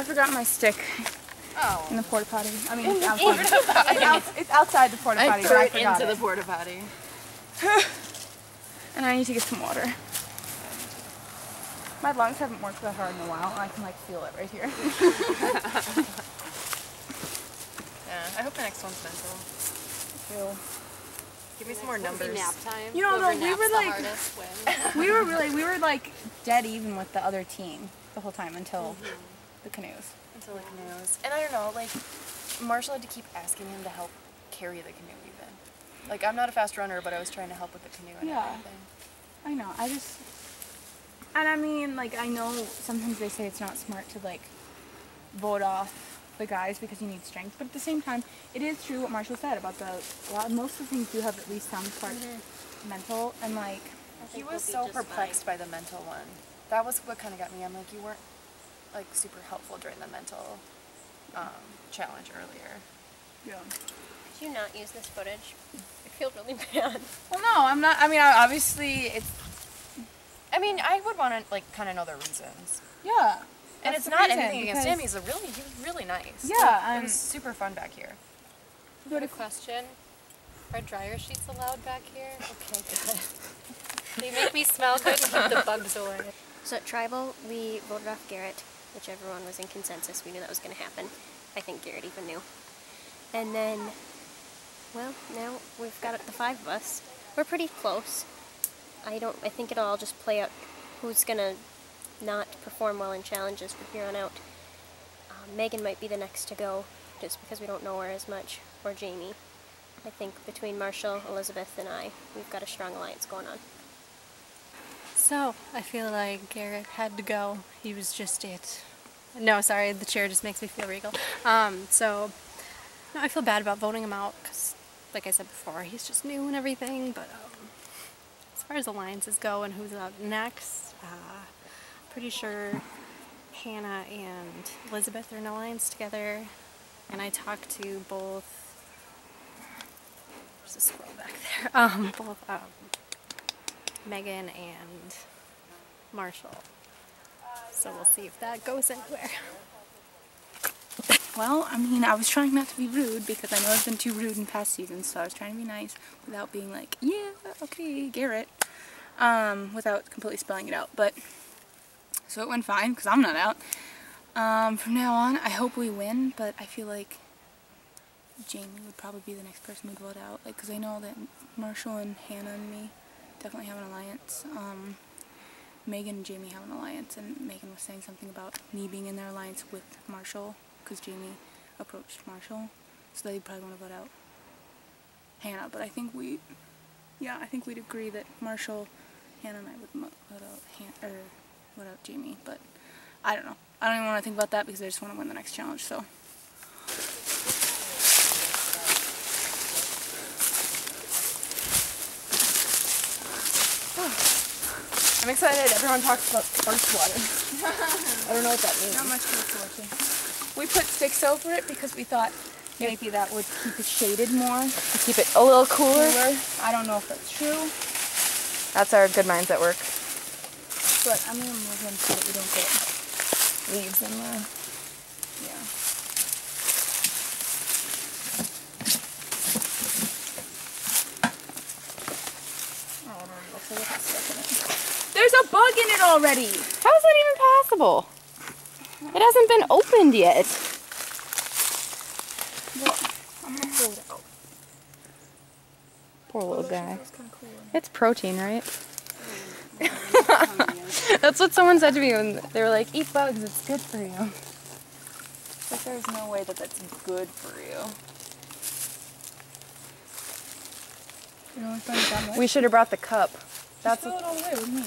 forgot my stick Oh. in the porta potty. I mean, it's outside. It's outside the porta potty, but I forgot into the porta potty. And I need to get some water. My lungs haven't worked that hard in a while, and I can like feel it right here. Yeah, I hope the next one's mental. Ew. Give me some more numbers. Nap time. You know, though, we were like, we were like dead even with the other team the whole time until the canoes. Until the canoes. And I don't know, like, Marshall had to keep asking him to help carry the canoe even. Like, I'm not a fast runner, but I was trying to help with the canoe and everything. I know, and I mean, like, I know sometimes they say it's not smart to, like, vote off the guys because you need strength, but at the same time, it is true what Marshall said about most of the things do have at least some part mental, and, like... He was so perplexed by the mental one. That was what kind of got me. I'm like, you weren't, like, super helpful during the mental challenge earlier. Yeah. Could you not use this footage? I feel really bad. Well, no, I'm not, I mean, obviously, it's... I mean, I would want to, like, kind of know the reasons. Yeah. And it's not anything against him. He was really nice. Yeah. Like, it was super fun back here. Good question. Are dryer sheets allowed back here? Okay, good. They make me smell good and keep the bugs away. So at Tribal, we voted off Garrett, which everyone was in consensus. We knew that was going to happen. I think Garrett even knew. And then, well, now we've got the 5 of us. We're pretty close. I think it'll all just play out who's going to not perform well in challenges from here on out. Megan might be the next to go, just because we don't know her as much, or Jamie. I think between Marshall, Elizabeth, and I, we've got a strong alliance going on. So, I feel like Garrett had to go. He was just it. No, sorry, the chair just makes me feel regal. No, I feel bad about voting him out, because, like I said before, he's just new and everything, but as far as alliances go and who's out next, pretty sure Hannah and Elizabeth are in alliance together, and I talked to both, there's a squirrel back there, both Megan and Marshall. So we'll see if that goes anywhere. Well, I mean, I was trying not to be rude because I know I've been too rude in past seasons, so I was trying to be nice without being like, yeah, okay, Garrett, without completely spelling it out, but, so it went fine, because I'm not out. From now on, I hope we win, but I feel like Jamie would probably be the next person we'd vote out, like, because I know that Marshall and Hannah and me definitely have an alliance. Megan and Jamie have an alliance, and Megan was saying something about me being in their alliance with Marshall, because Jamie approached Marshall, so they'd probably want to vote out Hannah, but I think we'd agree that Marshall, Hannah, and I would vote out Jamie, but I don't know. I don't even want to think about that because I just want to win the next challenge, so. I'm excited. Everyone talks about first water. I don't know what that means. Not much first water. We put sticks over it because we thought maybe that would keep it shaded more. To keep it a little cooler. I don't know if that's true. That's our good minds at work. But I'm going to move them so that we don't get leaves in there. Yeah. Oh, there we go. So let's stick in it. There's a bug in it already! How is that even possible? It hasn't been opened yet. Well, I'm gonna pull it out. Poor little guy. Kind of cool. It's protein, right? That's what someone said to me when they were like, eat bugs, it's good for you. But there's no way that that's good for you. You know what's that much? We should have brought the cup. That's fill it all the way, what do you mean?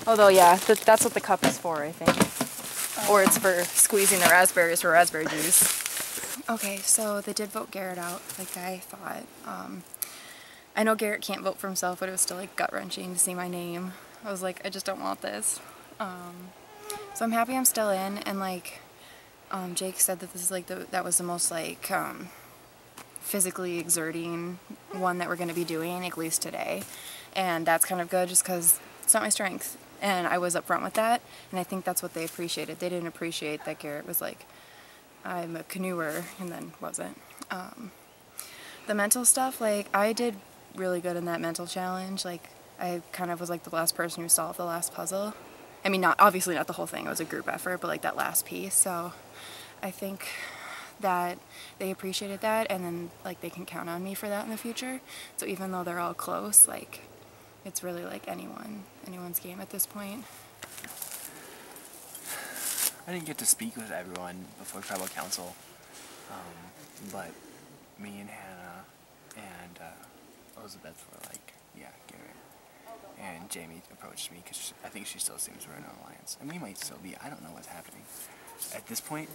Although, yeah, that's what the cup is for, I think. Or it's for squeezing the raspberries for raspberry juice. Okay, so they did vote Garrett out, like I thought. I know Garrett can't vote for himself, but it was still like gut-wrenching to see my name. I was like, I just don't want this. So I'm happy I'm still in, and like Jake said that this is like that was the most like physically exerting one that we're going to be doing, at least today. And that's kind of good just because it's not my strength. And I was upfront with that, and I think that's what they appreciated. They didn't appreciate that Garrett was like, I'm a canoeer, and then wasn't. The mental stuff, like, I did really good in that mental challenge. Like, I kind of was like the last person who solved the last puzzle. I mean, obviously not the whole thing, it was a group effort, but like that last piece. So I think that they appreciated that, and then like they can count on me for that in the future. So even though they're all close, like, it's really like anyone's game at this point. I didn't get to speak with everyone before Tribal Council, but me and Hannah and Elizabeth were like, yeah, Garrett. And Jamie approached me because I think she still assumes we're in an alliance. And we might still be. I don't know what's happening at this point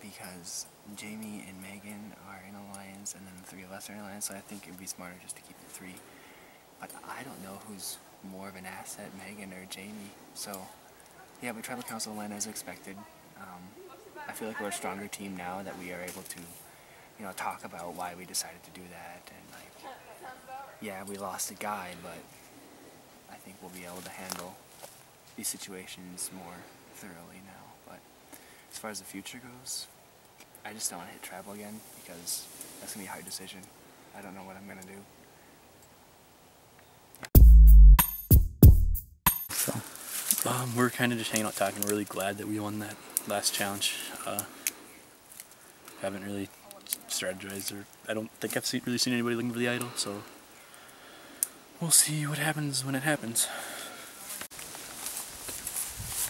because Jamie and Megan are in alliance and then the three of us are in alliance, so I think it would be smarter just to keep the three. But I don't know who's more of an asset, Megan or Jamie. So, yeah, but Tribal Council went as expected. I feel like we're a stronger team now that we are able to, you know, talk about why we decided to do that. And, like, yeah, we lost a guy, but I think we'll be able to handle these situations more thoroughly now. But as far as the future goes, I just don't want to hit Tribal again because that's going to be a hard decision. I don't know what I'm going to do. We're kind of just hanging out talking. Really glad that we won that last challenge. Haven't really strategized, or I don't think I've really seen anybody looking for the idol, so we'll see what happens when it happens.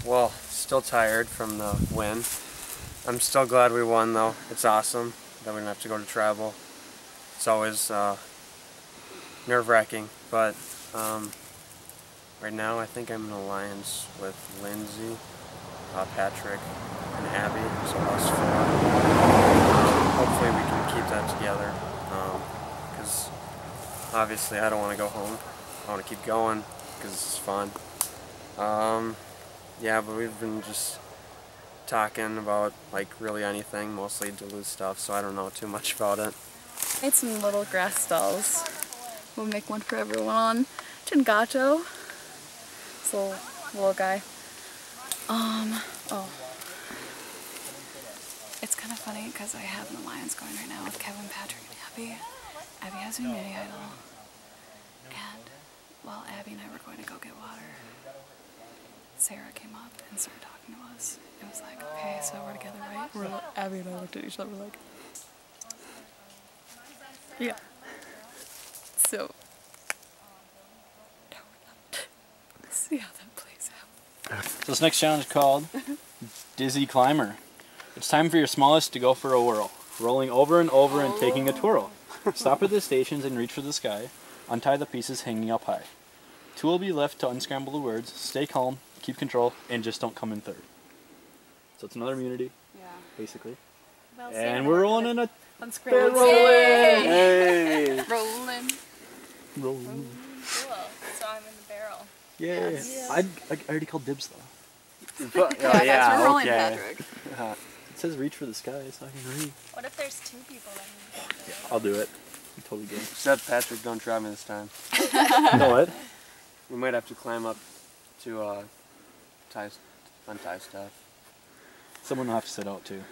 Well, still tired from the win. I'm still glad we won though. It's awesome that we didn't have to go to travel. It's always nerve-wracking, but right now I think I'm in alliance with Lindsay, Patrick, and Abby, so us four. Hopefully we can keep that together, because obviously I don't want to go home. I want to keep going because it's fun. Yeah, but we've been just talking about like really anything, mostly Duluth stuff, so I don't know too much about it. I made some little grass stalls. We'll make one for everyone. Chingacho. This little guy. Oh. It's kind of funny because I have an alliance going right now with Kevin, Patrick, and Abby. Abby has me mini idol. And while Abby and I were going to go get water, Sarah came up and started talking to us. It was like, okay, so we're together, right? Abby and I looked at each other like, yeah. So, let's see how that plays out. So this next challenge is called Dizzy Climber. It's time for your smallest to go for a whirl, rolling over and over and taking a twirl. Stop at the stations and reach for the sky. Untie the pieces hanging up high. 2 will be left to unscramble the words. Stay calm, keep control, and just don't come in third. So it's another immunity, basically. Well, and we're rolling in a unscrambled. rolling. Hey. Rolling. Rolling. Cool. So I'm in the barrel. Yeah. Yes. I already called dibs though. Yeah, we're rolling, okay. Patrick. It says reach for the sky, so I can read. What if there's 2 people that need to I'll do it. I'm totally good. Except Patrick, don't try me this time. You know what? We might have to climb up to untie stuff. Someone will have to sit out too.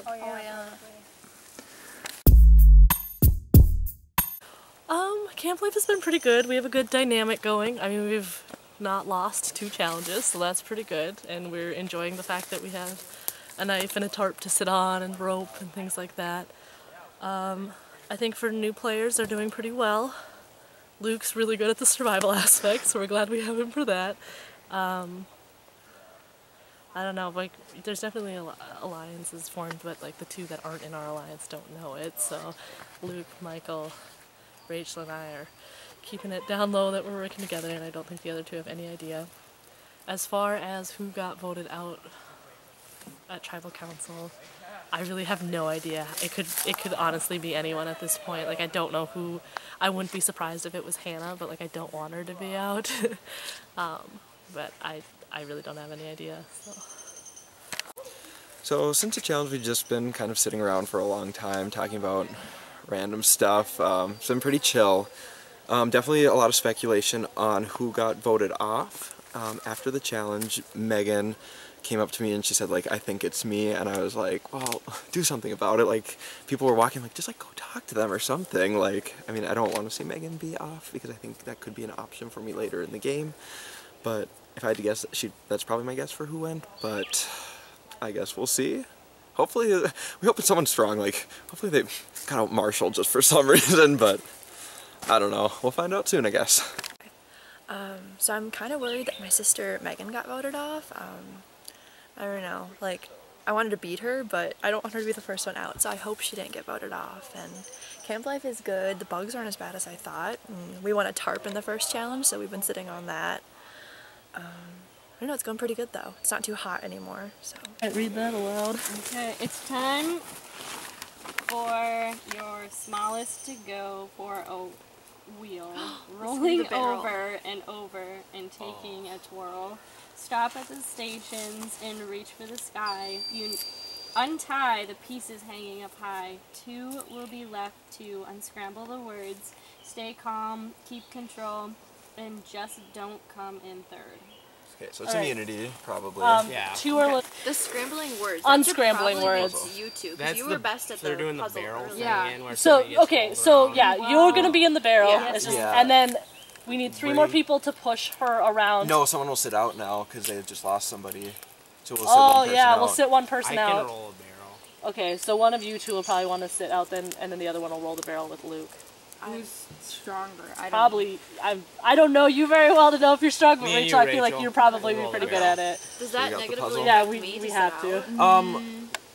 Oh yeah. Camp life has been pretty good. We have a good dynamic going. I mean, we've not lost 2 challenges, so that's pretty good. And we're enjoying the fact that we have a knife and a tarp to sit on and rope and things like that. I think for new players, they're doing pretty well. Luke's really good at the survival aspect, so we're glad we have him for that. I don't know, like, there's definitely alliances formed, but like the 2 that aren't in our alliance don't know it. So Luke, Michael, Rachel, and I are keeping it down low that we're working together, and I don't think the other 2 have any idea. As far as who got voted out at Tribal Council, I really have no idea. It could honestly be anyone at this point. Like, I don't know who. I wouldn't be surprised if it was Hannah, but like I don't want her to be out. But I really don't have any idea. So since the challenge, we've just been kind of sitting around for a long time talking about random stuff. It's been pretty chill. Definitely a lot of speculation on who got voted off. After the challenge, Megan came up to me and she said, like, I think it's me, and I was like, well, do something about it. Like, people were walking, like, just like go talk to them or something. Like, I mean, I don't want to see Megan be off because I think that could be an option for me later in the game. But if I had to guess, that's probably my guess for who went. But I guess we'll see. Hopefully, we hope it's someone strong. Like, hopefully they got out Marshall just for some reason. But I don't know. We'll find out soon, I guess. So I'm kind of worried that my sister Megan got voted off. I don't know, like, I wanted to beat her, but I don't want her to be the first one out, so I hope she didn't get voted off. And camp life is good, the bugs aren't as bad as I thought. And we won a tarp in the first challenge, so we've been sitting on that. I don't know, it's going pretty good though. It's not too hot anymore, so. Can't read that aloud. Okay, it's time for your smallest to go for a wheel, rolling over and over and taking a twirl. Stop at the stations and reach for the sky. You untie the pieces hanging up high. 2 will be left to unscramble the words. Stay calm, keep control, and just don't come in third. Okay, so it's immunity, probably. Yeah. 2 are The scrambling words. Unscrambling words. You two, because you were best at the doing the puzzle barrel earlier. thing Yeah. in where So, somebody gets okay, rolled so around. yeah, you're gonna be in the barrel, Yeah. it's just, Yeah. and then we need 3 more people to push her around. No, someone will sit out now because they've just lost somebody. So we'll sit Oh one person yeah, out. we'll sit one I person can out. roll a barrel. Okay, so one of you two will probably want to sit out then, and then the other one will roll the barrel with Luke. Who's stronger? Probably, I don't know you very well to know if you're strong, but Me and Rachel, you, I feel like Rachel. you're probably We'll roll pretty the good barrel. at it. Does So that you got the negatively puzzle? Yeah, affect we me to have sit to. out?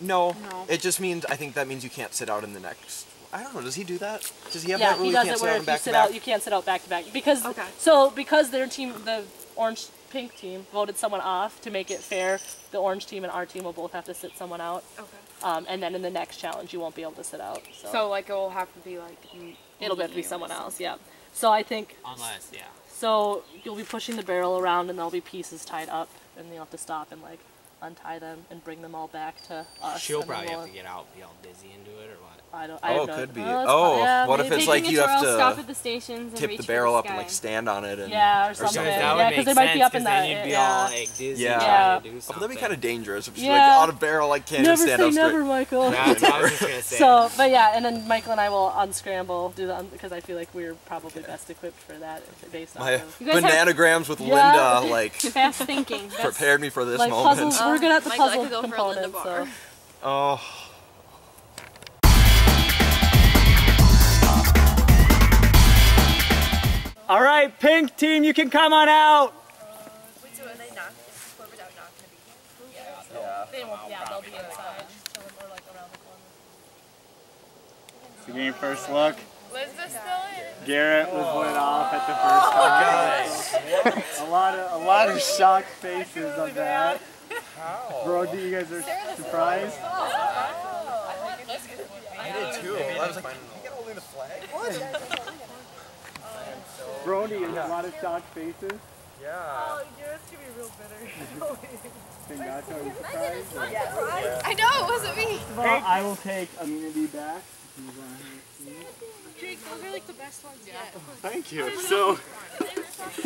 No. No. It just means, I think that means you can't sit out in the next, I don't know, does he do that? Does he have Yeah, that rule? he You does can't it sit where out if in you back to sit back? out, you can't sit out back to back because Okay. because their team, the orange-pink team, voted someone off to make it fair. The orange team and our team will both have to sit someone out. Okay. And then in the next challenge, you won't be able to sit out. So like it will have to be like. It'll have to be someone else. Yeah. So I think. Unless, yeah. So you'll be pushing the barrel around, and there'll be pieces tied up, and you'll have to stop and like untie them and bring them all back to us. She'll and then probably we'll- have to get out, be all dizzy and do it, or what? I don't. Oh, have it no- could be. that's Oh, fine. Yeah, what if maybe. it's like Taking you a have twirl, stop to at the stations and tip reach the for barrel up and sky. like stand on it and... Yeah, or or something. something. That would Yeah, make because they might be sense, up in 'cause that. then you'd be Yeah. all like dizzy Yeah. trying to do Oh, something. but that'd be kind of dangerous if she's Yeah. like on a barrel, like can't Never even stand say up straight. never, Michael. That's what I was just gonna say. So, but yeah, and then Michael and I will unscramble, because I feel like we're probably best equipped for that based on My of, guys have- bananagrams with Yeah. Linda, like, Fast thinking. That's prepared me for this like moment. puzzles. We're good at the Michael, I puzzle could go for a Linda components. So. bar. Oh. All right, pink team, you can come on out. Wait, so are they not? Is whoever's out not going to be? They won't. Yeah, they'll be inside, or like around the corner. So give me your first look. Garrett was lit off at the first time. A lot of shocked faces of that. Bro, do you guys are surprised? I did too. I was like, you got holding the flag? What? Brody, a lot of shocked faces. Yeah. Oh, yours could be real bitter. Are you surprised? Yes. I know, it wasn't me. Well, I will take immunity back. Jake, those are like the best ones yet. Thank you. So,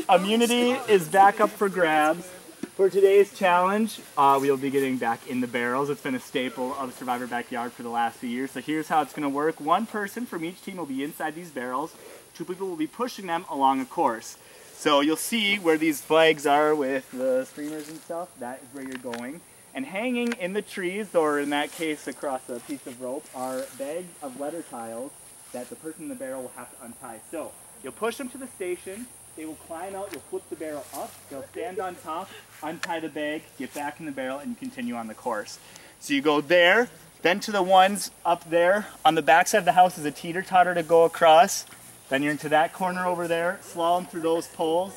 immunity is back up for grabs. For today's challenge, we will be getting back in the barrels. It's been a staple of Survivor Backyard for the last few years. So here's how it's going to work. One person from each team will be inside these barrels. 2 people will be pushing them along a course. So you'll see where these flags are with the streamers and stuff. That is where you're going. And hanging in the trees, or in that case across a piece of rope, are bags of letter tiles that the person in the barrel will have to untie. So you'll push them to the station. They will climb out, you'll flip the barrel up, they'll stand on top, untie the bag, get back in the barrel, and you continue on the course. So you go there, then to the ones up there. On the back side of the house is a teeter-totter to go across. Then you're into that corner over there, slalom through those poles.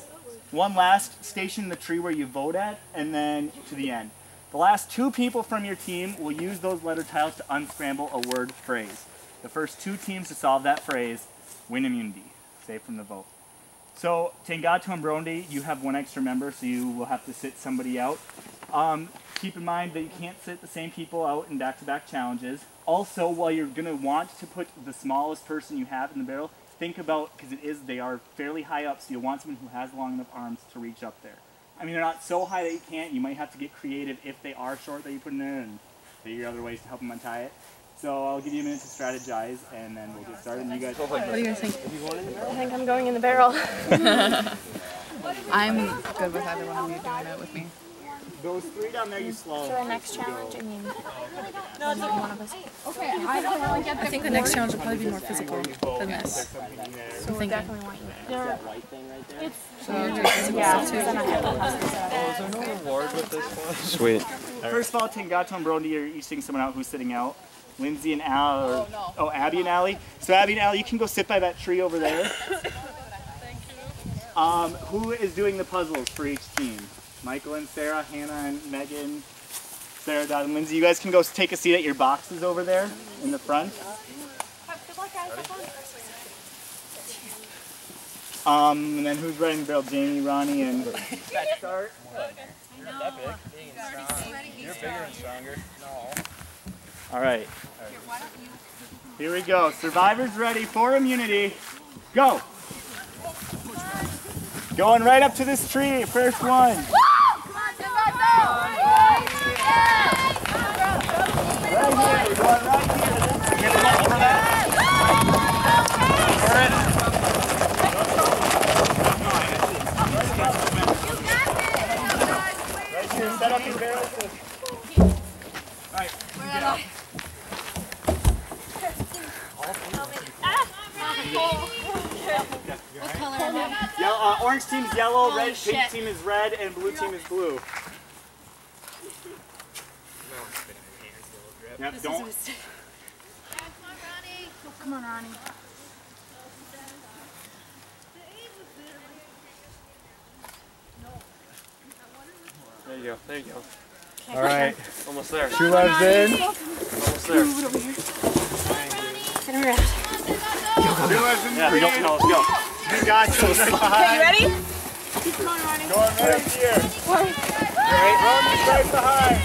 One last station in the tree where you vote at, and then to the end. The last 2 people from your team will use those letter tiles to unscramble a word phrase. The first 2 teams to solve that phrase win immunity, saved from the vote. So, Tangato and Brondi, you have 1 extra member, so you will have to sit somebody out. Keep in mind that you can't sit the same people out in back-to-back challenges. Also, while you're going to want to put the smallest person you have in the barrel, think about, because they are fairly high up, so you want someone who has long enough arms to reach up there. I mean, they're not so high that you can't. You might have to get creative if they are short that you put in there and figure other ways to help them untie it. So I'll give you a minute to strategize, and then we'll get started. And you guys, What do you guys think? I think I'm going in the barrel. I'm good with either one of you doing it with me. those three down there you slow. For the next challenge, I mean, one of us. Okay, I think the next challenge will probably be more physical than this. So we definitely want you. So you're doing Yeah. Is there no reward with this one? Sweet. First of all, Tangato and Brody are each seeing someone out who's sitting out. Lindsay and Al, or Abby and Allie. So Abby and Allie, you can go sit by that tree over there. Who is doing the puzzles for each team? Michael and Sarah, Hannah and Megan, Sarah, Dot, and Lindsay. You guys can go take a seat at your boxes over there in the front. And then who's riding the barrel? Jamie, Ronnie, and... Start. You're epic. You're bigger and stronger. No. All right. Here we go. Survivors ready for immunity. Go. Going right up to this tree. First one. Right here. We're going right here. Get them up for that. Right here. Set up your barrels. All right. Get up. What color are they? Yeah, orange team's yellow, red, pink team is red, and blue team is blue. Yep, don't. Come on, Ronnie. There you go. There you go. All right. Almost there. Chulev's in. Almost there. Get him around. Chulev's in. Yeah, we don't know. Let's go. You guys, so right behind. You ready? Come on, Ronnie. Going right here. Right, Ronnie's right behind.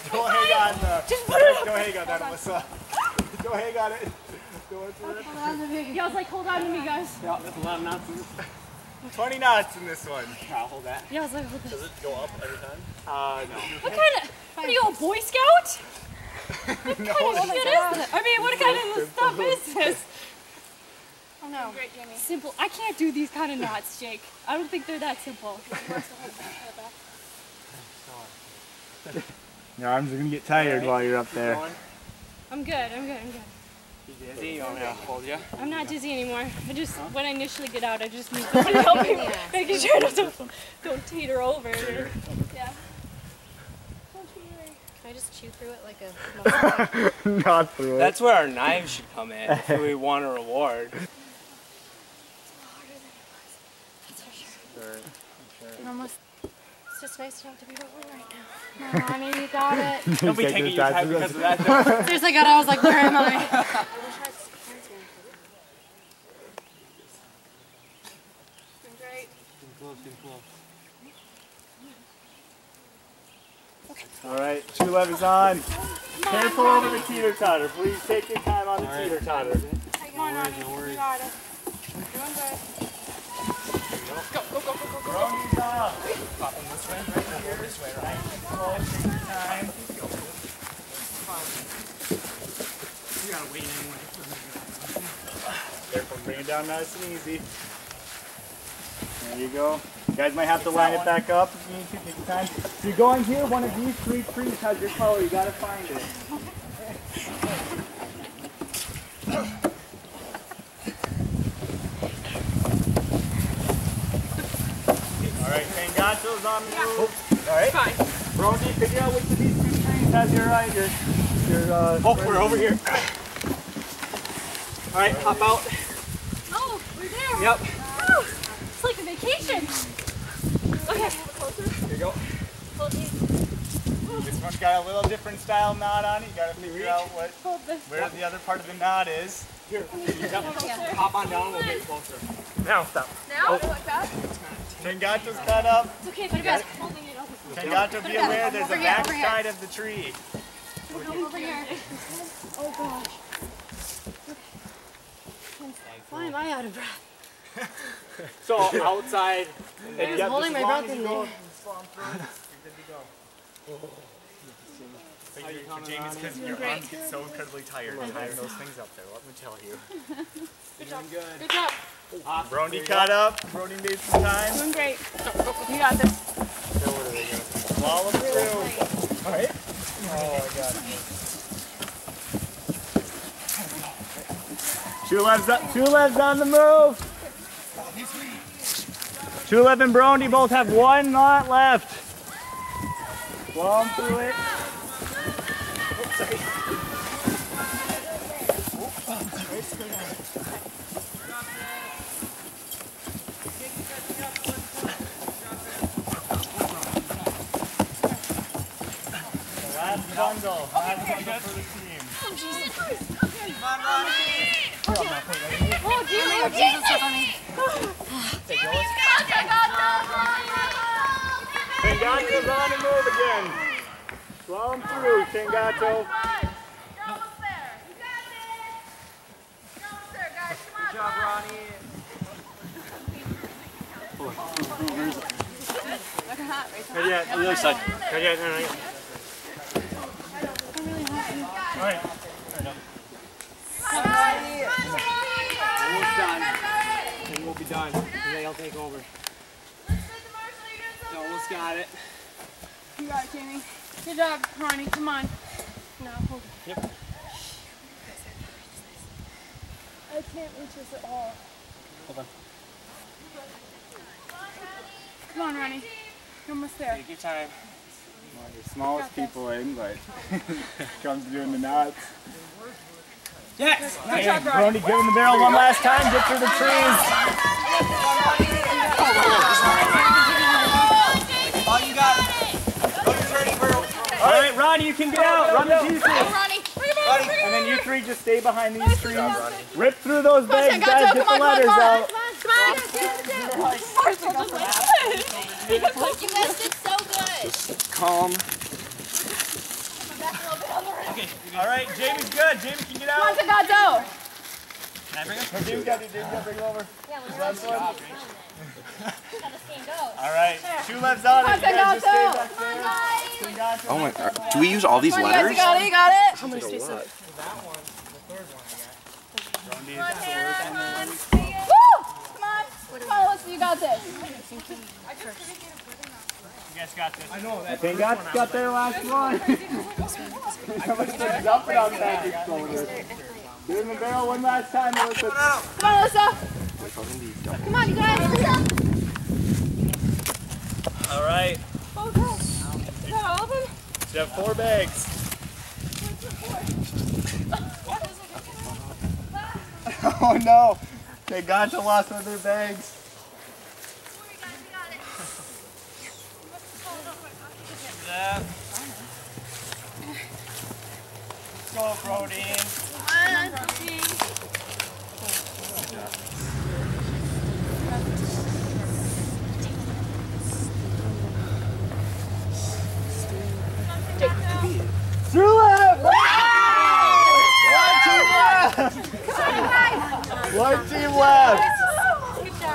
Don't hang on that, Alyssa. Don't hang on it. Yeah, I was like, hold on to me, guys. Yeah, that's a lot of knots in this. 20 knots in this one. I'll hold that. Yeah, I was like, hold on. Does it go up every time? No. What kind of, what are you, a Boy Scout? What kind of shit is this? I mean, what kind of stuff is this? Oh no. Great, Jamie. Simple. I can't do these kind of knots, Jake. I don't think they're that simple. Your arms are going to get tired while you're up there. I'm good. You dizzy? You want me to hold you? I'm not dizzy anymore. I just, when I initially get out, I just need somebody to help me, making sure don't teeter over. Yeah. Can I just chew through it like a... Not through it. That's where our knives should come in if we want a reward. It's just nice to not to be the one right now. No, honey, you got it. Don't be taking your time because of that. Seriously, God, I was like, where am I? All right, Chulev is on. Careful over the teeter-totter. Please take your time on the teeter-totter. Come on, honey. You got it. You're doing good. Go. Brony's off. Pop him this way, right here. This way, right? Slow, take your time. You gotta wait anyway. Careful, bring it down nice and easy. There you go. You guys might have to line it back up if you need to. Take your time. So you're going here, one of these three trees has your color. You gotta find it. Alright, Tangato's on the move. Alright. Fine. Brody, figure out which of these two trees has your we're over here. Alright, hop out. Oh, we're there. Yep. Woo. It's like a vacation. Okay. Here you go. This one's got a little different style knot on it. You gotta figure out where the other part of the knot is. Here, hop on down, we'll get closer. Now, stop. Now? Like that? Tengato's cut up. It's okay, put it back. Tengato, be aware there's a back side of the tree. Over here. Oh gosh. Why am I out of breath? So outside, I'm just holding my breath in there. You're good to go. Jamie's, because your arms get so incredibly tired tying those things up there, let me tell you. Good job. Good job. Brody caught up. Brody made some time. Doing great. You got this. Follow through. All right. Oh my God. Chulev's on the move. Chulev and Brody both have one knot left. Blow them through it. Last bundle for the team. Come on, Ronnie! Oh, Jesus, so funny. Tengato's on the move again. Slow him through, Tengato. Almost there. You got this. Almost there, guys. Come on. Good job, Ronnie. Good yet, the other side. Good yet, no. All right. Almost done. And we'll be done. And they'll take over. Almost got it. You got it, Jamie. Good job, Ronnie. Come on. No, hold it. Yep. I can't reach this at all. Hold on. Come on, Ronnie. You're almost there. Take your time. One of the smallest people in, but comes doing the knots. Yes! Nice job, Brody. Give him the barrel one last time. Get through the trees. Oh, you got it. Go to turning, bro. All right, Ronnie, you can get out. Run the pieces. Ronnie. And then you three just stay behind these trees. Rip through those bags, guys. Get the letters out. Come on. You guys did so good. Calm. Okay. All right, Jamie's good. Jamie can get out. Come on, Tengato. Can I bring him? Jamie's got to bring him over. Yeah, Last one. go. All right, Chulev's on it. You guys just stay back there. Oh my God. Do we use all these letters? You got it. You got it. How many states That one, the third one I got. Woo! Come on. Follow us. You got this. You guys got this. I know that. I think got their last one. Somebody's jumping on that. Give him the barrel one last time, Melissa. Come on, Alyssa. Come on, you guys. All right. Okay. Is that all of them? You have 4 bags. Oh no. They got to lost one of their bags. Yeah. Let's go, Brody. Chulev! One team left! Good job.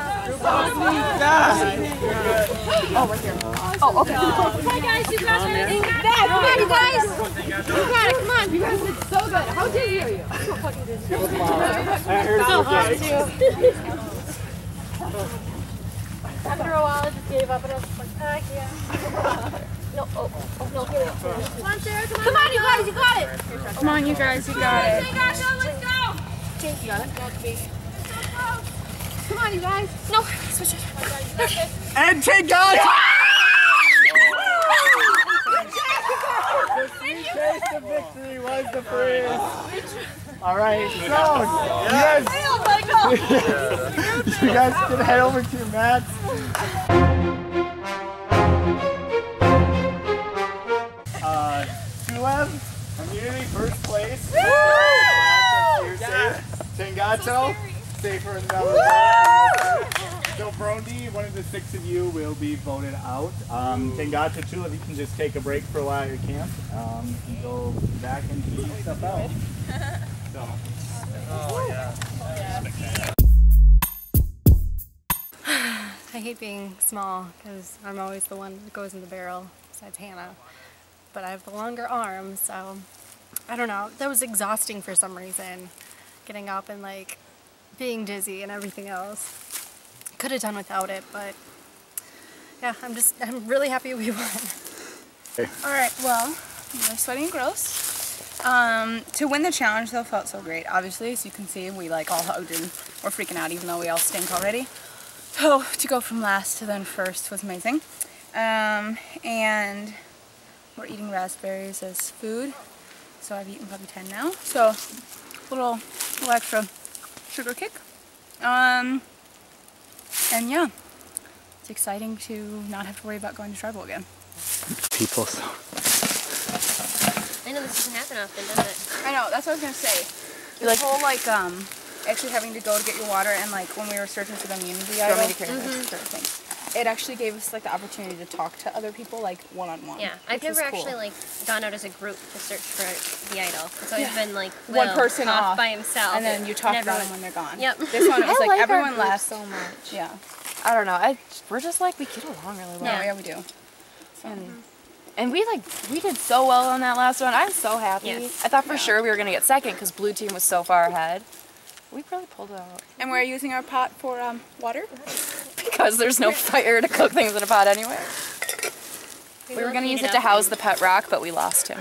Oh, right here. Oh, okay. Come on, guys. You got it. Come on, you guys. You got it. Come on. You guys did so good. How did you? So fucking good. I heard So hard, too. After a while, I just gave up and I was like, I can't. No, no, here we go. Come on, Sarah. Come on, you guys. You got it. Come on, you guys. You got it. Let's go. You got it? Come on, you guys. No, switch it. And Tengato! The sweet taste of victory was the freeze. All right, so you guys can head over to your mats. Chulev, immunity first place. Tengato, stay for another round. So Brondi, one of the 6 of you will be voted out. Tengato, Chulev, you can just take a break for a while at your camp and go back and eat stuff out. So. Oh yeah. I hate being small because I'm always the one that goes in the barrel besides Hannah. But I have the longer arms, so I don't know. That was exhausting for some reason. Getting up and like being dizzy and everything else. Could have done without it, but yeah, I'm really happy we won. Alright, well, I'm sweaty and gross. To win the challenge though felt so great. Obviously, as you can see, we like all hugged and we're freaking out even though we all stink already. So to go from last to then first was amazing. And we're eating raspberries as food. So I've eaten probably 10 now. So little extra sugar kick. And yeah, it's exciting to not have to worry about going to tribal again. People, so. I know this doesn't happen often, does it? I know, that's what I was gonna say. The whole actually having to go to get your water and like when we were searching for the immunity idol, it actually gave us like the opportunity to talk to other people like one-on-one. Yeah, I've never actually like gone out as a group to search for the idol. It's always been like one person off by himself, and then you talk about them when they're gone. Yep. This one it was like everyone our left so much. Yeah. I don't know. We're just like we get along really well. Yeah, we do. And we did so well on that last one. I'm so happy. Yes. I thought for sure we were gonna get second because blue team was so far ahead. We really pulled it out. And we're using our pot for water because there's no fire to cook things in a pot anyway. We were gonna use it to house the pet rock, but we lost him.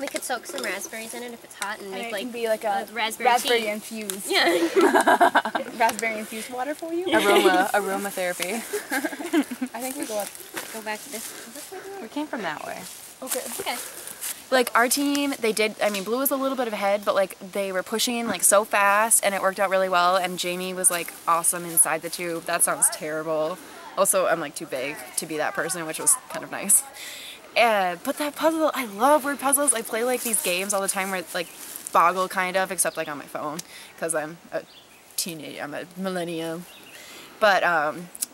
We could soak some raspberries in it if it's hot and make it like can be like a raspberry infused. Yeah. Raspberry infused water for you. Aromatherapy. I think we go back to this. We came from that way. Okay. Okay. Like our team, blue was a little bit ahead, but like they were pushing like so fast and it worked out really well, and Jamie was like awesome inside the tube. That sounds terrible. Also, I'm like too big to be that person, which was kind of nice. But that puzzle, I love word puzzles. I play like these games all the time where it's like Boggle kind of, except like on my phone because I'm a teenager, I'm a millennium. But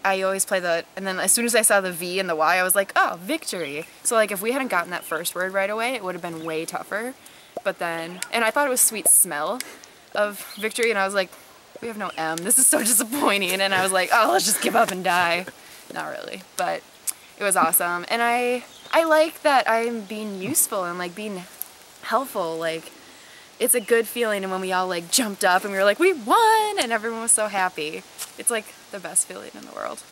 I always play and then as soon as I saw the V and the Y, I was like, oh, victory. So like if we hadn't gotten that first word right away, it would have been way tougher. But then, and I thought it was sweet smell of victory, and I was like, we have no M, this is so disappointing. And I was like, oh, let's just give up and die. Not really, but it was awesome. And I like that I'm being useful and like being helpful. Like it's a good feeling, and when we all like jumped up and we were like, we won, and everyone was so happy. It's like the best feeling in the world.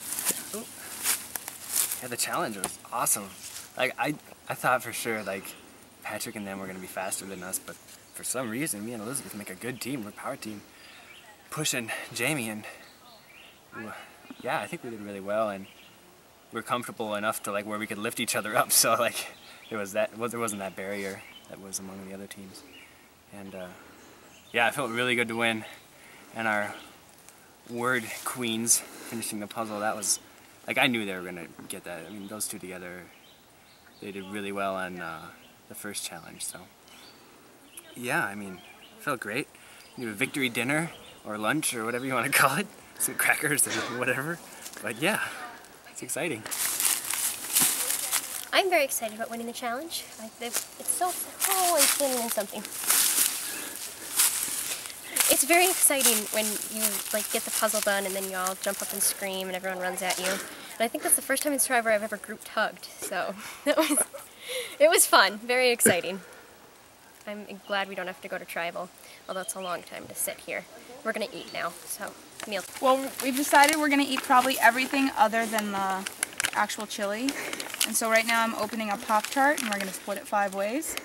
Yeah, the challenge was awesome. Like I thought for sure like Patrick and them were gonna be faster than us, but for some reason me and Elizabeth make a good team. We're a power team, pushing Jamie, and yeah, I think we did really well, and we're comfortable enough to like where we could lift each other up. So like there wasn't that barrier that was among the other teams, and yeah, I felt really good to win, and our word queens finishing the puzzle, that was like I knew they were gonna get that. I mean, those two together, they did really well on the first challenge. So yeah, I mean, it felt great. You do a victory dinner or lunch or whatever you want to call it, some crackers or whatever. But yeah, it's exciting. I'm very excited about winning the challenge. It's so I'm swimming in something. It's very exciting when you like get the puzzle done and then you all jump up and scream and everyone runs at you. And I think that's the first time in Survivor I've ever group hugged. So it was fun, very exciting. I'm glad we don't have to go to tribal, although it's a long time to sit here. We're gonna eat now, so meal. Well, we've decided we're gonna eat probably everything other than the actual chili. And so right now I'm opening a Pop-Tart and we're gonna split it 5 ways.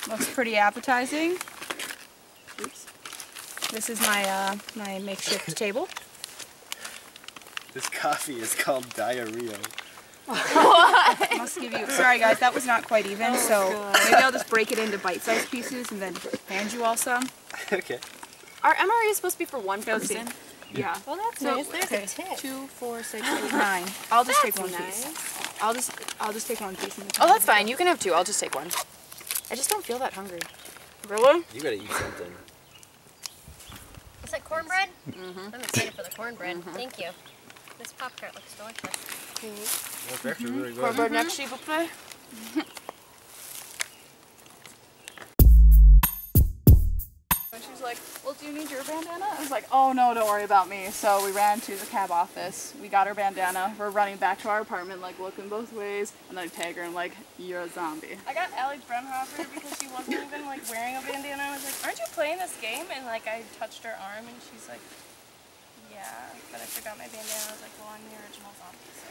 Looks pretty appetizing. Oops. This is my my makeshift table. This coffee is called diarrhea. What? Must give you. Sorry guys, that was not quite even. So maybe I'll just break it into bite-sized pieces and then hand you all some. Okay. Our MRE is supposed to be for one person. Yeah. Well, that's So, nice. There's okay. a tip. 2, 4, 6, 8, 9. I'll just take one nice. piece. I'll just take one piece. Oh, that's fine. You can have two. I'll just take one. I just don't feel that hungry. Really? You gotta eat something. Is that cornbread? Mm-hmm. I'm excited for the cornbread. Thank you. This popcorn looks delicious. That's actually really good. Cornbread next, s'il vous plaît. And she's like, well, do you need your bandana? I was like, oh no, don't worry about me. So we ran to the cab office. We got her bandana. We're running back to our apartment, like looking both ways. And then I tag her and I'm like, you're a zombie. I got Allie Bremhofer because she wasn't even like wearing a bandana. I was like, aren't you playing this game? And like I touched her arm and she's like, yeah, but I forgot my bandana. I was like, well, I'm the original zombie, so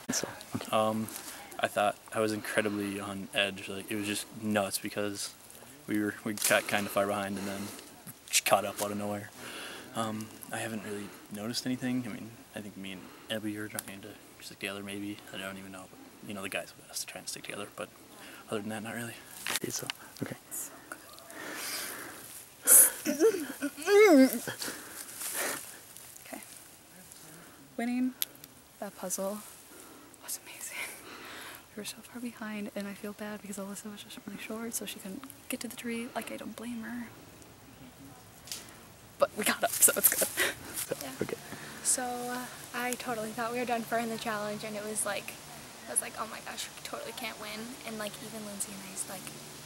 it sucks. I thought I was incredibly on edge. Like, it was just nuts because we got kind of far behind and then just caught up out of nowhere. I haven't really noticed anything. I mean, I think me and Abby are trying to stick together maybe. I don't even know, but you know, the guys with us to try and stick together, but other than that, not really. So, okay. Okay. Winning that puzzle was amazing. We were so far behind, and I feel bad because Alyssa was just really short, so she couldn't get to the tree. Like, I don't blame her. But we got up, so it's good. Okay. So I totally thought we were done for in the challenge, and it was like, I was like, oh my gosh, we totally can't win. And like even Lindsay and I, like,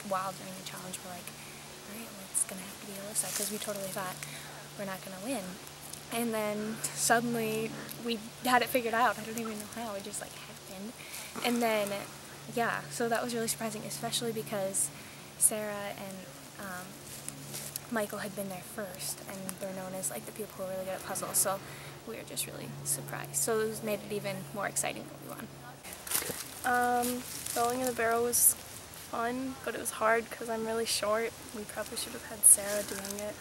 while during the challenge, were like, all right, well, it's gonna have to be Alyssa, because we totally thought we're not gonna win. And then suddenly we had it figured out. I don't even know how. It just like happened. And then yeah, so that was really surprising, especially because Sarah and Michael had been there first, and they're known as like the people who are really good at puzzles, so we were just really surprised. So it made it even more exciting when we won. Rolling in the barrel was fun, but it was hard because I'm really short. We probably should have had Sarah doing it,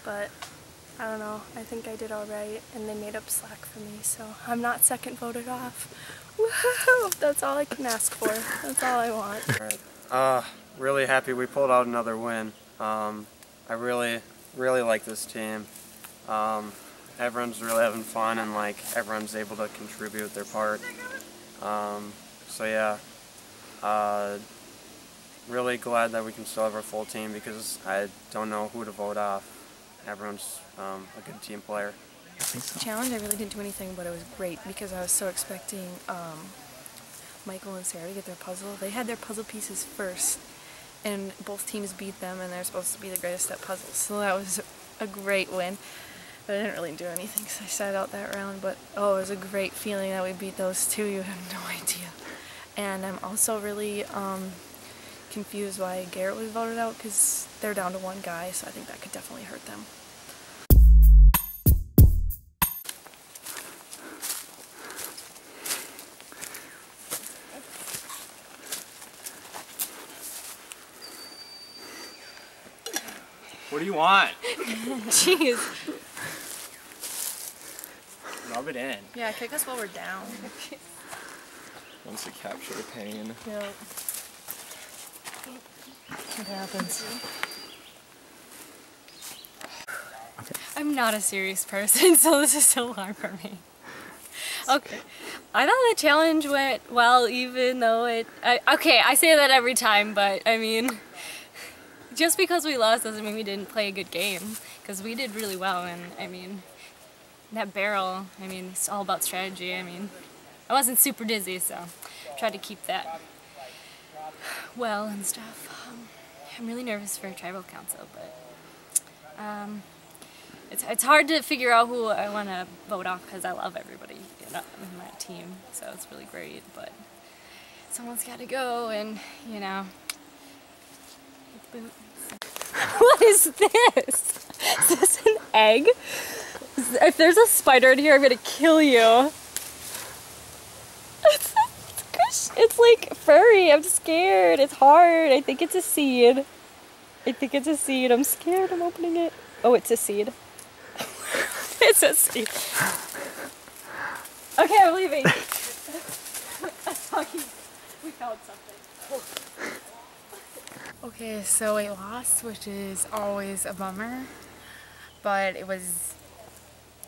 but I don't know. I think I did all right, and they made up slack for me, so I'm not second voted off. Woohoo! That's all I can ask for. That's all I want. Really happy we pulled out another win. I really like this team. Everyone's really having fun, and like everyone's able to contribute their part. So yeah, really glad that we can still have our full team because I don't know who to vote off. Everyone's a good team player. Challenge, I really didn't do anything, but it was great because I was so expecting Michael and Sarah to get their puzzle. They had their puzzle pieces first, and both teams beat them, and they're supposed to be the greatest at puzzles. So that was a great win. But I didn't really do anything because I sat out that round. But oh, it was a great feeling that we beat those two. You have no idea. And I'm also really confused why Garrett was voted out because they're down to one guy, so I think that could definitely hurt them. What do you want? Jeez. Rub it in. Yeah, kick us while we're down. Wants to capture the pain. Yeah. It happens. I'm not a serious person, so this is so hard for me. Okay. I thought the challenge went well, even though okay, I say that every time, but I mean, just because we lost doesn't mean we didn't play a good game, because we did really well, and I mean, that barrel, I mean, it's all about strategy. I mean, I wasn't super dizzy, so I tried to keep that well and stuff. I'm really nervous for tribal council, but it's hard to figure out who I want to vote off because I love everybody in my team, so it's really great, but someone's got to go, and you know. What is this? Is this an egg? If there's a spider in here, I'm gonna kill you. It's like furry. I'm scared. It's hard. I think it's a seed. I'm scared. I'm opening it. Oh, it's a seed. It's a seed. Okay, I'm leaving. We found something. Okay, so we lost, which is always a bummer, but it was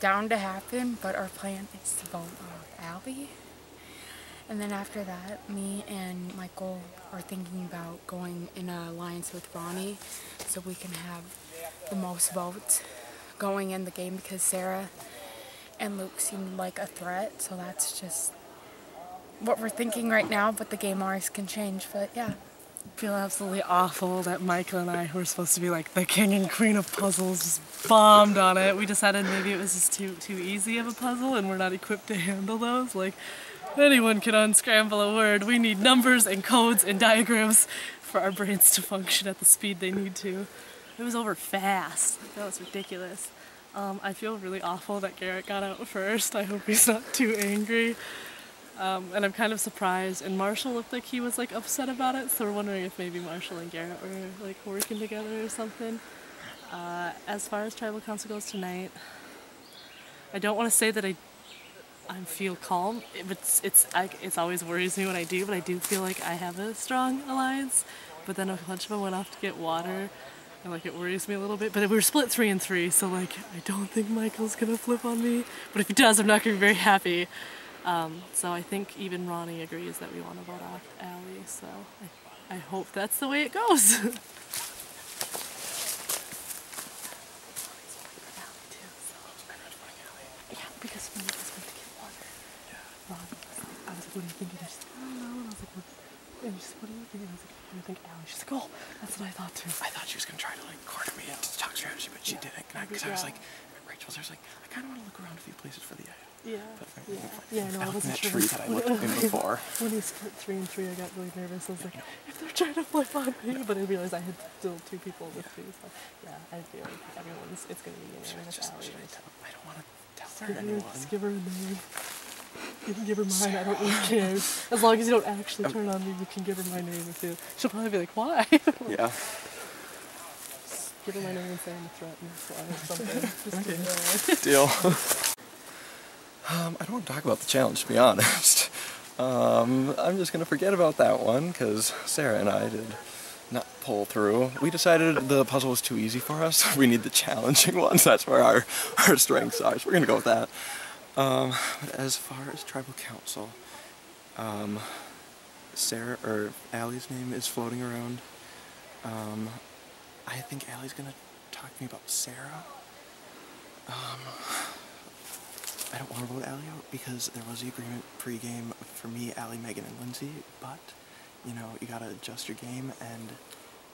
down to happen. But our plan is to vote off Abby, And then after that, me and Michael are thinking about going in an alliance with Ronnie so we can have the most votes going in the game because Sarah and Luke seem like a threat, so that's just what we're thinking right now, but the game always can change, but yeah. I feel absolutely awful that Michael and I, who were supposed to be like the king and queen of puzzles, just bombed on it. We decided maybe it was just too easy of a puzzle and we're not equipped to handle those. Like, anyone can unscramble a word. We need numbers and codes and diagrams for our brains to function at the speed they need to. It was over fast. That was ridiculous. I feel really awful that Garrett got out first. I hope he's not too angry. And I'm kind of surprised. And Marshall looked like he was like upset about it, so we're wondering if maybe Marshall and Garrett were like working together or something. As far as tribal council goes tonight, I don't want to say that I feel calm. It's always worries me when I do, but I do feel like I have a strong alliance. But then a bunch of them went off to get water, and like it worries me a little bit. But we were split 3-3, so like I don't think Michael's gonna flip on me. But if he does, I'm not gonna be very happy. So I think even Ronnie agrees that we want to vote off Allie. So I hope that's the way it goes. Yeah, because when you guys went to get water, Ronnie was like, I was like, what are you thinking? She's like, I don't know. And I was like, what are you thinking? I was like, I think Allie. She's like, oh, that's what I thought too. I thought she was going to try to like corner me and talk strategy, but she didn't. Because I was like, Rachel's I was like, I kind of want to look around a few places for the Yeah, no, I wasn't that sure. tree that I looked in before. When he split 3-3, I got really nervous. I was like, if they're trying to flip on me, but I realized I had still 2 people with me. So yeah, I feel like it's gonna be unanimous. Allie. I don't want to tell her anyone. Just give her a name. You can give her mine. I don't really care. As long as you don't actually turn on me, you can give her my name if you. She'll probably be like, why? Yeah. Just give her my name and say I'm a threat or something. Just Deal. I don't want to talk about the challenge, to be honest. I'm just going to forget about that one, because Sarah and I did not pull through. We decided the puzzle was too easy for us. We need the challenging ones. That's where our strengths are, so we're going to go with that. But as far as tribal council, Sarah, or Allie's name is floating around. I think Allie's going to talk to me about Sarah. I don't want to vote Allie out because there was the agreement pre-game for me, Allie, Megan, and Lindsay, but, you know, you gotta adjust your game, and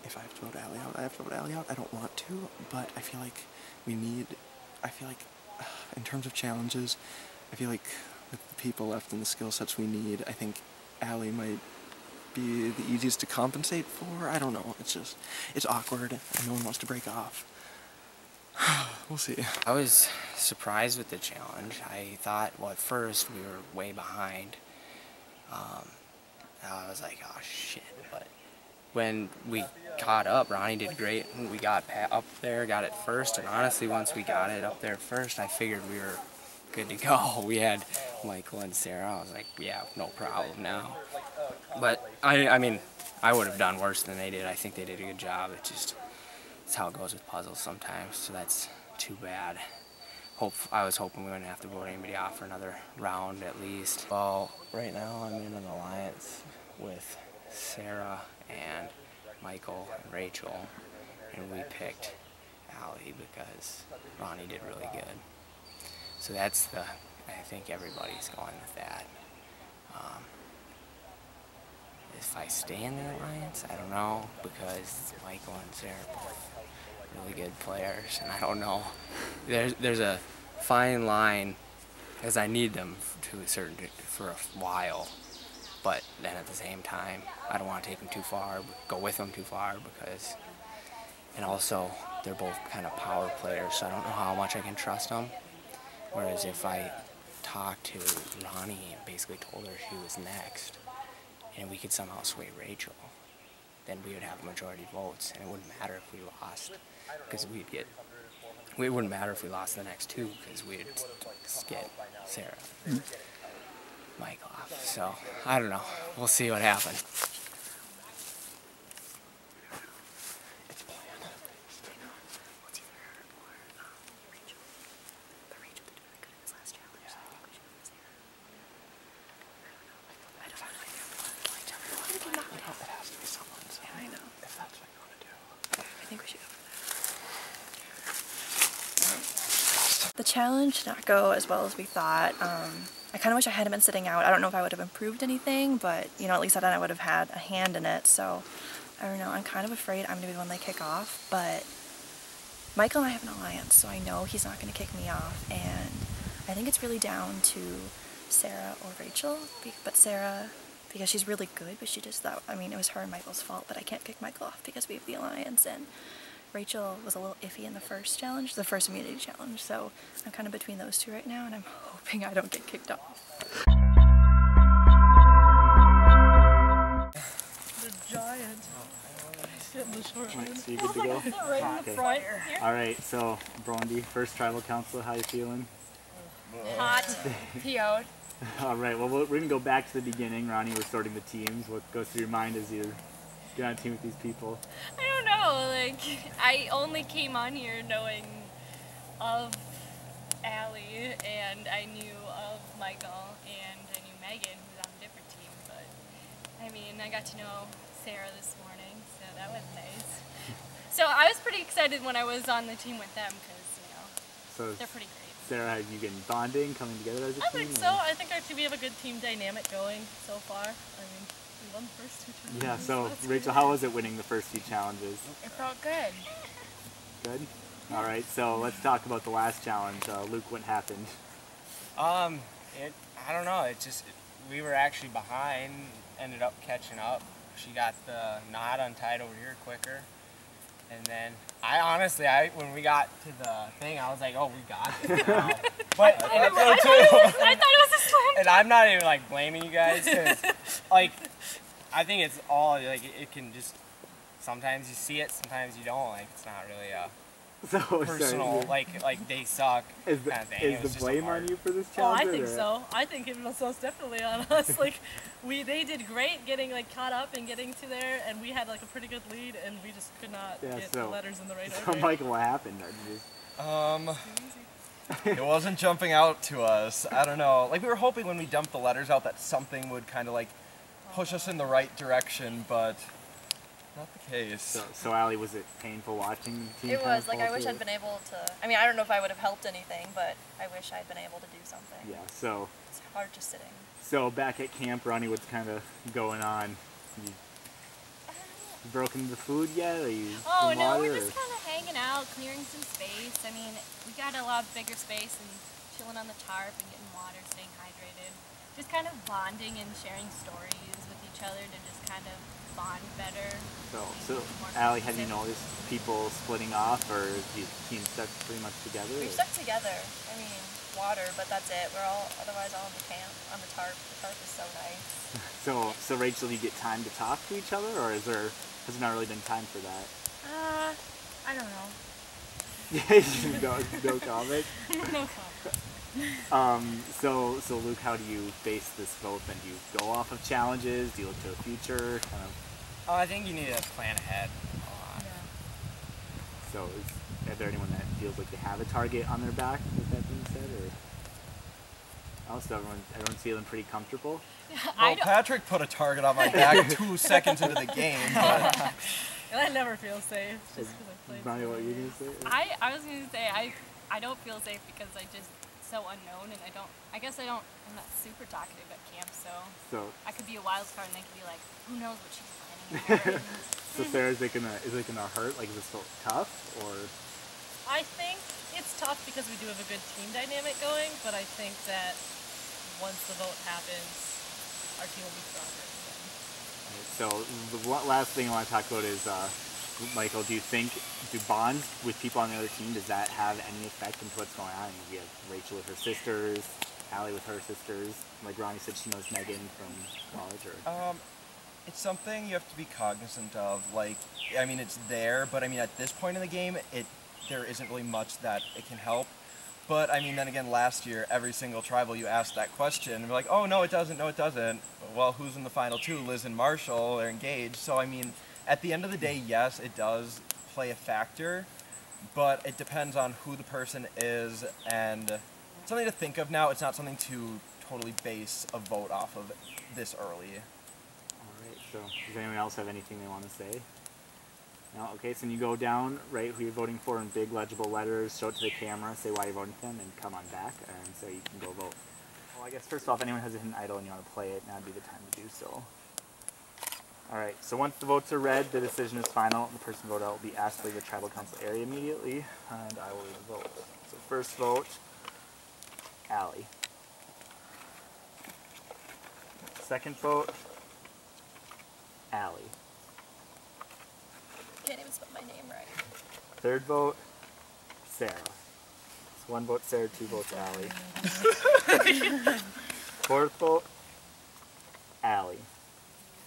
if I have to vote Allie out, I have to vote Allie out. I don't want to, but I feel like in terms of challenges, I feel like with the people left and the skill sets we need, I think Allie might be the easiest to compensate for. I don't know, it's awkward, and no one wants to break off. We'll see. I was surprised with the challenge. I thought, well, at first we were way behind. I was like, oh shit, but when we caught up, Ronnie did great. We got up there, got it first, and honestly, once we got it up there first, I figured we were good to go. We had Michael and Sarah. I was like, yeah, no problem now. But, I mean, I would have done worse than they did. I think they did a good job. It's how it goes with puzzles sometimes, so that's too bad. I was hoping we wouldn't have to vote anybody off for another round at least. Well, right now I'm in an alliance with Sarah and Michael and Rachel, and we picked Allie because Ronnie did really good. So that's I think everybody's going with that. If I stay in the alliance, I don't know, because Michael and Sarah are both really good players, and I don't know. There's a fine line, because I need them for a while, but then at the same time, I don't want to take them too far, go with them too far, because, and also they're both kind of power players, so I don't know how much I can trust them. Whereas if I talked to Ronnie and basically told her she was next, and we could somehow sway Rachel, then we would have majority votes, and it wouldn't matter if we lost, because it wouldn't matter if we lost the next 2, because we'd get Sarah, Mike off. So, I don't know. We'll see what happens. The challenge did not go as well as we thought. I kind of wish I hadn't been sitting out. I don't know if I would have improved anything, but you know, at least then I would have had a hand in it. So I don't know. I'm kind of afraid I'm going to be the one they kick off, but Michael and I have an alliance, so I know he's not going to kick me off, and I think it's really down to Sarah or Rachel, but Sarah, because she's really good, but she just thought, I mean, it was her and Michael's fault, but I can't kick Michael off because we have the alliance, and Rachel was a little iffy in the first challenge, the first immunity challenge, so I'm kind of between those two right now, and I'm hoping I don't get kicked off. The giant. Getting the short one. So you good to go? Right in the front. All right, so Brondy, first tribal council, how you feeling? Hot. PO'd. All right, well, we're going to go back to the beginning. Ronnie, we're sorting the teams. What goes through your mind as you get on a team with these people? I don't know, like, I only came on here knowing of Allie, and I knew of Michael, and I knew Megan, who's on a different team, but, I mean, I got to know Sarah this morning, so that was nice. So I was pretty excited when I was on the team with them, because, you know, they're pretty great. Sarah, have you been bonding, coming together as a team? I think so. I think actually we have a good team dynamic going so far. I mean, we won the first 2 challenges. Yeah, so Rachel, how was it winning the first 2 challenges? It felt good. Good? All right, so let's talk about the last challenge. Luke, what happened? I don't know. We were actually behind, ended up catching up. She got the knot untied over here quicker. And then, when we got to the thing, I was like, oh, we got this now. But I thought it was a slam. And I'm not even, like, blaming you guys, because, like, I think it's all, like, it can just, sometimes you see it, sometimes you don't. Like, it's not really a personal, like they suck kind of thing. Is the blame on you for this Oh, challenge? I think so. I think it was most definitely on us. Like, they did great getting like caught up and getting to there, and we had like a pretty good lead, and we just could not get the letters in the right order. So, Michael, what happened? It wasn't jumping out to us. I don't know. Like, we were hoping when we dumped the letters out that something would kind of like push us in the right direction, but not the case. So Allie, was it painful watching the team? It was, like, I wish I'd been able to, I mean, I don't know if I would have helped anything, but I wish I'd been able to do something. Yeah, so. It's hard just sitting. So back at camp, Ronnie, what's kind of going on? You broken the food yet? Are you Oh in no, water, we're just kind of hanging out, clearing some space. I mean, we got a lot bigger space and chilling on the tarp and getting water, staying hydrated. Just kind of bonding and sharing stories with each other to just kind of bond better. So Allie, have you noticed people splitting off, or is the team stuck pretty much together? We've stuck together. I mean, water, but that's it. We're otherwise all in the camp, on the tarp. The tarp is so nice. So Rachel, do you get time to talk to each other, or has there not really been time for that? I don't know. no comment? No comment. So Luke, how do you face this vote then? Do you go off of challenges? Do you look to the future? Oh, I think you need to plan ahead a lot. Yeah. So is there anyone that feels like they have a target on their back, with that being said, or also everyone's feeling pretty comfortable? Well, Patrick put a target on my back 2 seconds into the game, but And I never feel safe just because I played. Ronnie, what were you gonna say? I was gonna say I don't feel safe because I just so unknown, and I'm not super talkative at camp, so I could be a wild card and they could be like, who knows what she's planning. So Sarah, is it gonna hurt? Like, is it so tough, or? I think it's tough because we do have a good team dynamic going, but I think that once the vote happens, our team will be stronger. So the last thing I want to talk about is, Michael, do bonds with people on the other team, does that have any effect into what's going on? We have Rachel with her sisters, Allie with her sisters, like Ronnie said she knows Megan from college, or? it's something you have to be cognizant of. Like, I mean, it's there, but I mean, at this point in the game, there isn't really much that it can help. But I mean, then again, last year, every single tribal you asked that question, and we're like, oh, no, it doesn't, no, it doesn't. Well, who's in the final 2? Liz and Marshall, they're engaged. So, I mean, at the end of the day, yes, it does play a factor, but it depends on who the person is, and something to think of now. It's not something to totally base a vote off of this early. All right, so does anyone else have anything they want to say? No? Okay, so when you go down, write who you're voting for in big legible letters, show it to the camera, say why you're voting for them, and come on back, and so you can go vote. Well, I guess first off, anyone has a hidden idol and you want to play it, now would be the time to do so. Alright, so once the votes are read, the decision is final. The person voted out will be asked to leave the tribal council area immediately, and I will read the vote. So first vote, Allie. Second vote, Allie. Can't even spell my name right. Third vote, Sarah. So 1 vote Sarah, 2 votes Allie. Fourth vote, Allie.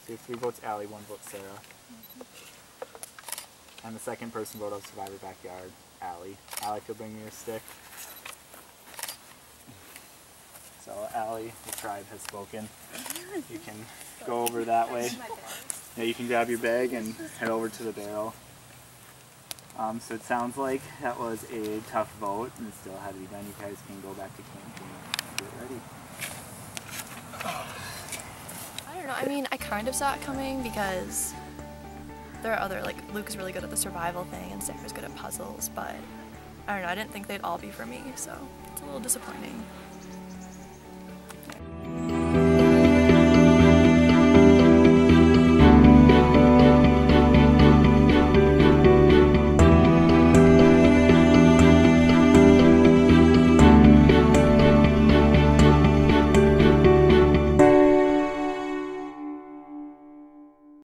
So 3 votes Allie, 1 vote Sarah. And the second person vote of Survivor Backyard, Allie. Allie, if you'll bring me your stick. So Allie, the tribe has spoken. You can go over that way. Yeah, you can grab your bag and head over to the barrel. So it sounds like that was a tough vote and it still had to be done. You guys can go back to camping and get ready. I don't know, I mean, I kind of saw it coming because there are other, like, Luke is really good at the survival thing and Sarah's good at puzzles, but I don't know, I didn't think they'd all be for me, so it's a little disappointing.